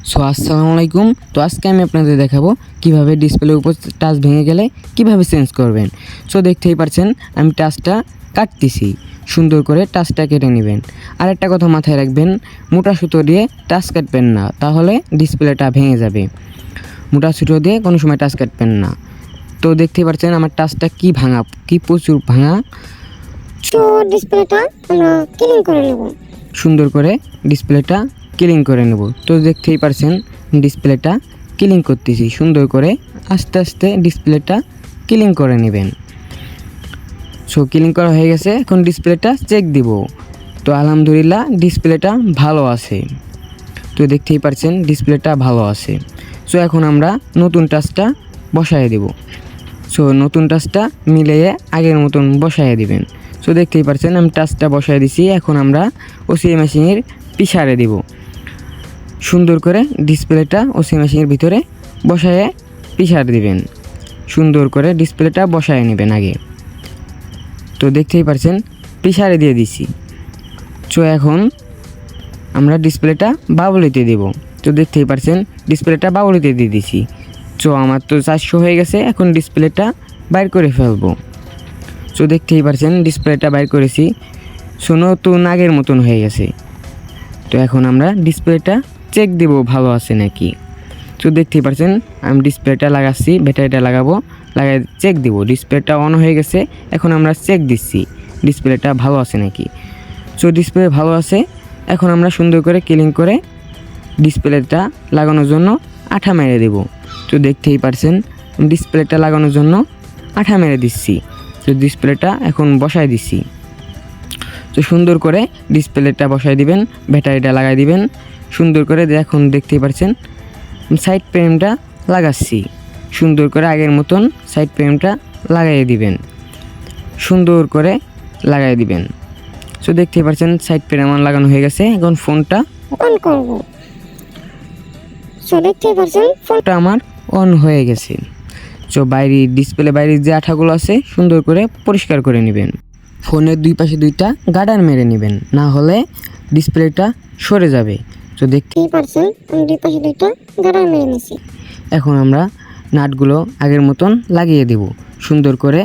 So আসসালামু আলাইকুম। তো আজকে আমি আপনাদের দেখাবো কিভাবে ডিসপ্লের উপর টাচ ভেঙে গেলে কিভাবে চেঞ্জ করবেন। সো দেখতেই পাচ্ছেন আমি টাচটা কাটতেছি, সুন্দর করে টাচটা কেটে নেবেন। আর একটা কথা মাথায় রাখবেন, মোটা সুতো দিয়ে টাচ কাটবেন না, তাহলে ডিসপ্লেটা ভেঙে যাবে। মোটা সুতো দিয়ে কোনো সময় টাচ কাটবেন না। তো দেখতেই পাচ্ছেন আমার টাচটা কি প্রচুর ভাঙা। তো ডিসপ্লেটা আমরা ক্লিন করে নেব। সুন্দর করে ডিসপ্লেটা ক্লিন করে নেব। তো দেখতেই পারছেন ডিসপ্লেটা ক্লিন করতেছি, সুন্দর করে আস্তে আস্তে ডিসপ্লেটা ক্লিন করে নেবেন। সো ক্লিন করা হয়ে গেছে, এখন ডিসপ্লেটা চেক দিব। তো আলহামদুলিল্লাহ ডিসপ্লেটা ভালো আছে। তো দেখতেই পারছেন ডিসপ্লেটা ভালো আছে। সো এখন আমরা নতুন টাচটা বসায় দেব। সো নতুন টাচটা মিলিয়ে আগের মতন বসায় দিবেন। সো দেখতেই পাচ্ছেন আমি টাচটা বসায় দিছি। এখন আমরা ওসি মেশিনের পিছারে দিব। সুন্দর করে ডিসপ্লেটা ওসি মেশিনের ভিতরে বসায় পিছার দিবেন। সুন্দর করে ডিসপ্লেটা বসায় নেবেন আগে। তো দেখতেই পাচ্ছেন পিছারে দিয়ে দিছি। সো এখন আমরা ডিসপ্লেটা বাবলিতে দেব। তো দেখতেই পাচ্ছেন ডিসপ্লেটা বাবলিতে দিয়ে দিছি। সো আমার তো 400 হয়ে গেছে, এখন ডিসপ্লেটা বাইর করে ফেলবো। সো দেখতেই পাচ্ছেন ডিসপ্লেটা বাইর করেছি। সো নতুন আগের মতন হয়ে গেছে। তো এখন আমরা ডিসপ্লেটা চেক দেব ভালো আছে নাকি। তো দেখতেই পাচ্ছেন আমি ডিসপ্লেটা লাগাচ্ছি, ব্যাটারিটা লাগাবো, লাগাই চেক দিব। ডিসপ্লেটা অন হয়ে গেছে, এখন আমরা চেক দিচ্ছি ডিসপ্লেটা ভালো আছে নাকি। সো ডিসপ্লে ভালো আছে। এখন আমরা সুন্দর করে ক্লিন করে ডিসপ্লেটা লাগানোর জন্য আঠা মেরে দেব। তো দেখতেই পাচ্ছেন ডিসপ্লেটা লাগানোর জন্য আঠা মেরে দিচ্ছি। তো ডিসপ্লেটা এখন বসায় দিচ্ছি। তো সুন্দর করে ডিসপ্লেটা বসায় দিবেন, ব্যাটারিটা লাগাই দিবেন সুন্দর করে। এখন দেখতেই পাচ্ছেন সাইড ফ্রেমটা লাগাচ্ছি, সুন্দর করে আগের মতন সাইড ফ্রেমটা লাগাই দিবেন, সুন্দর করে লাগাই দিবেন। সো দেখতেই পাচ্ছেন সাইড ফ্রেম আমার লাগানো হয়ে গেছে। এখন ফোনটা অন করব। সো দেখতেই পাচ্ছেন ফোনটা আমার অন হয়ে গেছে। সো ডিসপ্লে বাইরের যে আঠাগুলো আছে সুন্দর করে পরিষ্কার করে নেবেন। ফোনের দুই পাশে দুইটা গার্ডার মেরে নেবেন, না হলে ডিসপ্লেটা সরে যাবে। তো দেখতেই পাচ্ছেন আমি দুই পাশে দুইটা গার্ডার মেরে নিয়েছি। এখন আমরা নাটগুলো আগের মতন লাগিয়ে দেব। সুন্দর করে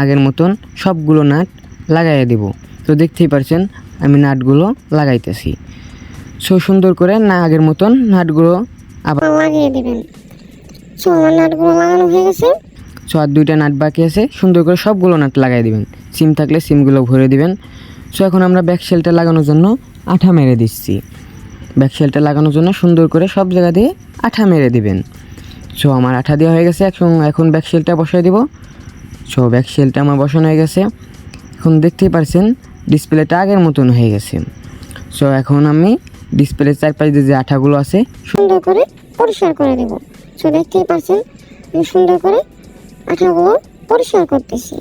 আগের মতন সবগুলো নাট লাগাইয়ে দেব। তো দেখতেই পাচ্ছেন আমি নাটগুলো লাগাইতেছি। সো সুন্দর করে আগের মতন নাটগুলো আবার লাগিয়ে দিবেন। সো আমার নাটগুলো লাগানো হয়ে গেছে। সো আর দুইটা নাট বাকি আছে, সুন্দর করে সবগুলো নাট লাগাই দিবেন। সিম থাকলে সিমগুলো ভরে দিবেন। সো এখন আমরা ব্যাকশেলটা লাগানোর জন্য আঠা মেরে দিচ্ছি। ব্যাকশেলটা লাগানোর জন্য সুন্দর করে সব জায়গা দিয়ে আঠা মেরে দিবেন। সো আমার আঠা দেওয়া হয়ে গেছে, এখন ব্যাকশেলটা বসাই দিব। সো ব্যাকশেলটা আমার বসানো হয়ে গেছে। এখন দেখতেই পাচ্ছেন ডিসপ্লেটা আগের মতন হয়ে গেছে। সো এখন আমি ডিসপ্লের চারপাশে যে আঠাগুলো আছে সুন্দর করে পরিষ্কার করে দেব। সো দেখতেই পাচ্ছেন আমি সুন্দর করে আঠাগুলো পরিষ্কার করতেছি।